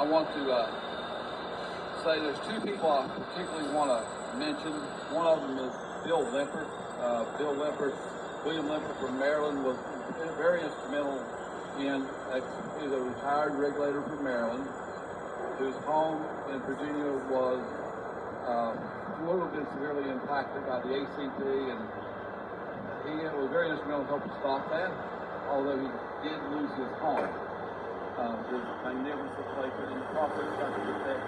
I want to say there's two people I particularly want to mention. One of them is Bill Limpert. William Limpert from Maryland was very instrumental in, he's a retired regulator from Maryland, whose home in Virginia was a little bit severely impacted by the ACT, and he was very instrumental in helping stop that, although he did lose his home. His magnificent place in the property, trying to protect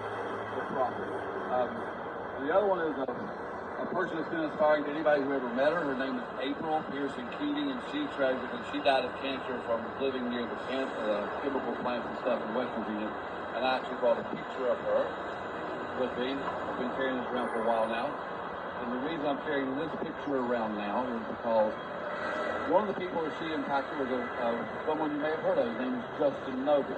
the property. The other one is a person that's been inspiring to anybody who ever met her. Her name is April Pearson Keating, and she tragically, she died of cancer from living near the chemical plants and stuff in West Virginia. And I actually brought a picture of her with me. I've been carrying this around for a while now. And the reason I'm carrying this picture around now is because one of the people that she impacted was someone you may have heard of. His name is Justin Noble.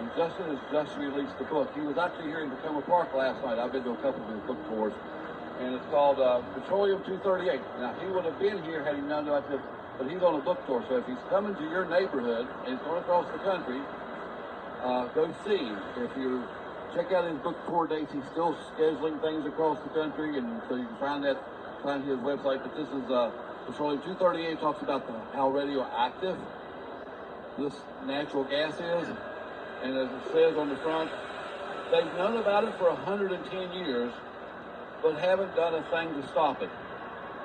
And Justin has just released a book. He was actually here in Tacoma Park last night. I've been to a couple of his book tours. And it's called Petroleum 238. Now, he would have been here had he known about this, but he's on a book tour. So if he's coming to your neighborhood and he's going across the country, go see him. If you check out his book tour dates, he's still scheduling things across the country, and so you can find his website. But this is Petroleum 238. Talks about how radioactive this natural gas is, and as it says on the front, they've known about it for 110 years, but haven't done a thing to stop it.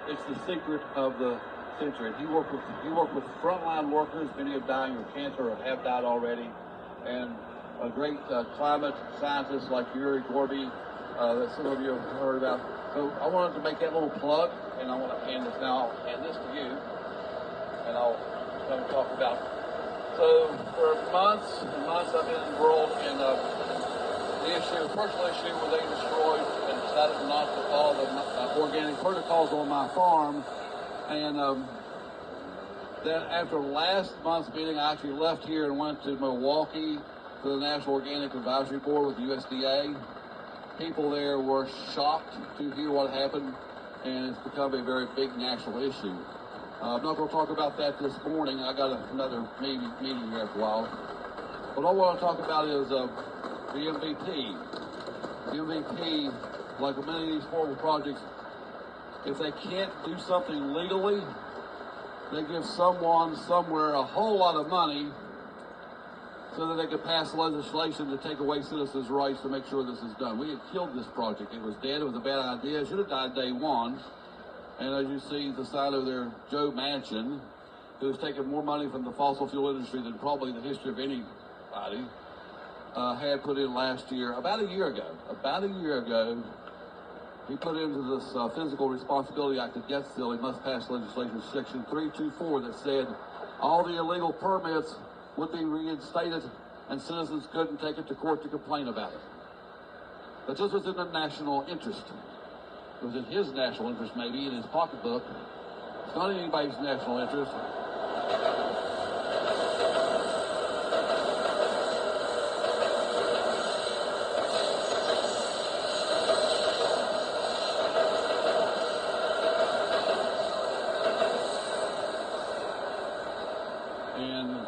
It's the secret of the century. He worked with frontline workers, many are dying of cancer or have died already, and a great climate scientist like Yuri Gorby that some of you have heard about. So I wanted to make that little plug, and I want to hand this now. I'll hand this to you, and I'll come talk about. So for months and months I've been embroiled in the personal issue where they destroyed and decided not to follow the organic protocols on my farm. And then after last month's meeting, I actually left here and went to Milwaukee to the National Organic Advisory Board with the USDA. People there were shocked to hear what happened, and it's become a very big national issue. I'm not going to talk about that this morning. I got another meeting here after a while. What I want to talk about is the MVP. The MVP, like many of these horrible projects, if they can't do something legally, they give someone somewhere a whole lot of money so that they could pass legislation to take away citizens' rights to make sure this is done. We had killed this project. It was dead. It was a bad idea. It should have died day one. And as you see the side of their Joe Manchin, who's taken more money from the fossil fuel industry than probably the history of anybody, had put in last year, about a year ago, he put into this Physical Responsibility Act of debt ceiling must pass legislation, section 324, that said all the illegal permits would be reinstated and citizens couldn't take it to court to complain about it. But this was in the national interest. It was in his national interest, maybe, in his pocketbook. It's not in anybody's national interest.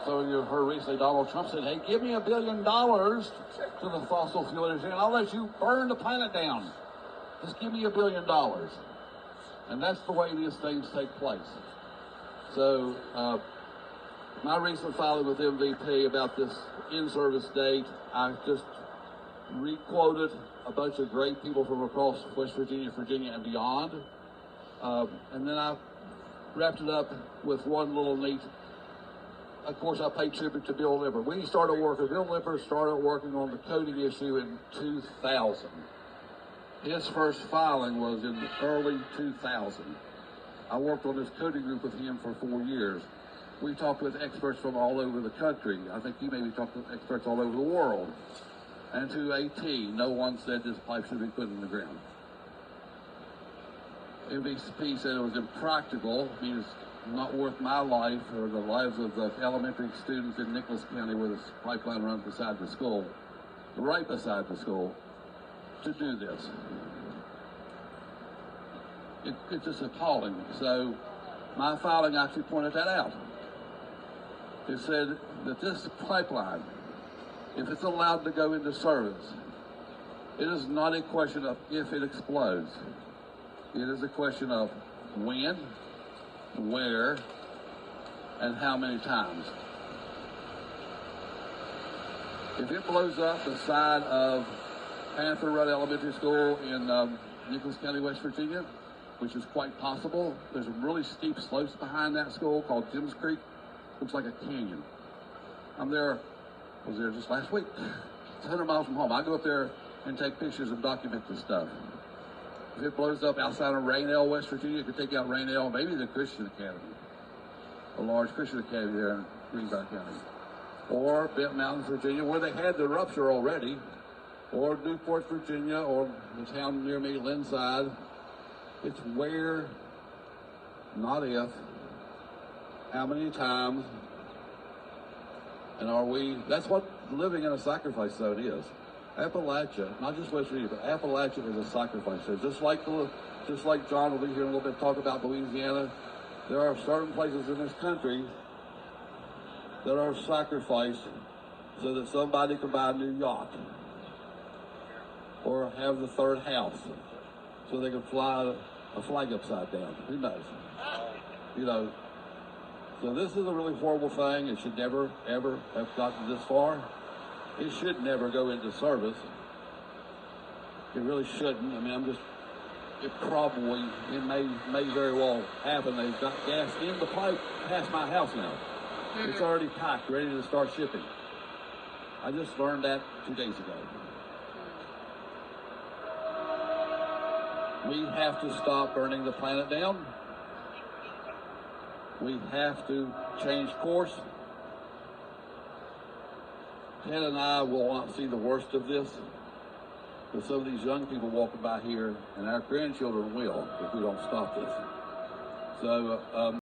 So you heard recently Donald Trump said, hey, give me $1 billion to the fossil fuel industry and I'll let you burn the planet down. Just give me $1 billion. And that's the way these things take place. So my recent filing with MVP about this in-service date, I just re-quoted a bunch of great people from across West Virginia, and beyond. And then I wrapped it up with one little neat. Of course, I paid tribute to Bill Limpert. Bill Limpert started working on the coding issue in 2000. His first filing was in the early 2000. I worked on this coding group with him for 4 years. We talked with experts from all over the country. I think he maybe talked with experts all over the world. And to AT, no one said this pipe should be put in the ground. MVP said it was impractical, means not worth my life or the lives of the elementary students in Nicholas County where this pipeline runs beside the school, right beside the school, to do this. It's just appalling. So my filing actually pointed that out. It said that this pipeline if it's allowed to go into service, it is not a question of if it explodes. It is a question of when, where, and how many times. If it blows up the side of Panther Run Elementary School in Nicholas County, West Virginia, which is quite possible, there's some really steep slopes behind that school called Jim's Creek. Looks like a canyon. Was there just last week. It's 100 miles from home. I go up there and take pictures and document this stuff. If it blows up outside of Rainelle, West Virginia, it could take out Rainelle, maybe the Christian Academy, a large Christian Academy there in Greenbrier County, or Bent Mountain, Virginia, where they had the rupture already, or Newport, Virginia, or the town near me, Linside. It's where, not if, how many times, and are we, that's what living in a sacrifice zone is. Appalachia, not just West Virginia, but Appalachia is a sacrifice zone. Just like John will be here in a little bit, talk about Louisiana, there are certain places in this country that are sacrificed so that somebody can buy a new yacht or have the third house so they can fly a flag upside down. Who knows? You know, so this is a really horrible thing. It should never, ever have gotten this far. It should never go into service. It really shouldn't. I mean, it may very well happen. They've got gas in the pipe past my house now. It's already packed, ready to start shipping. I just learned that 2 days ago. We have to stop burning the planet down. We have to change course. Ted and I will not see the worst of this, but some of these young people walking by here, and our grandchildren will, if we don't stop this. So,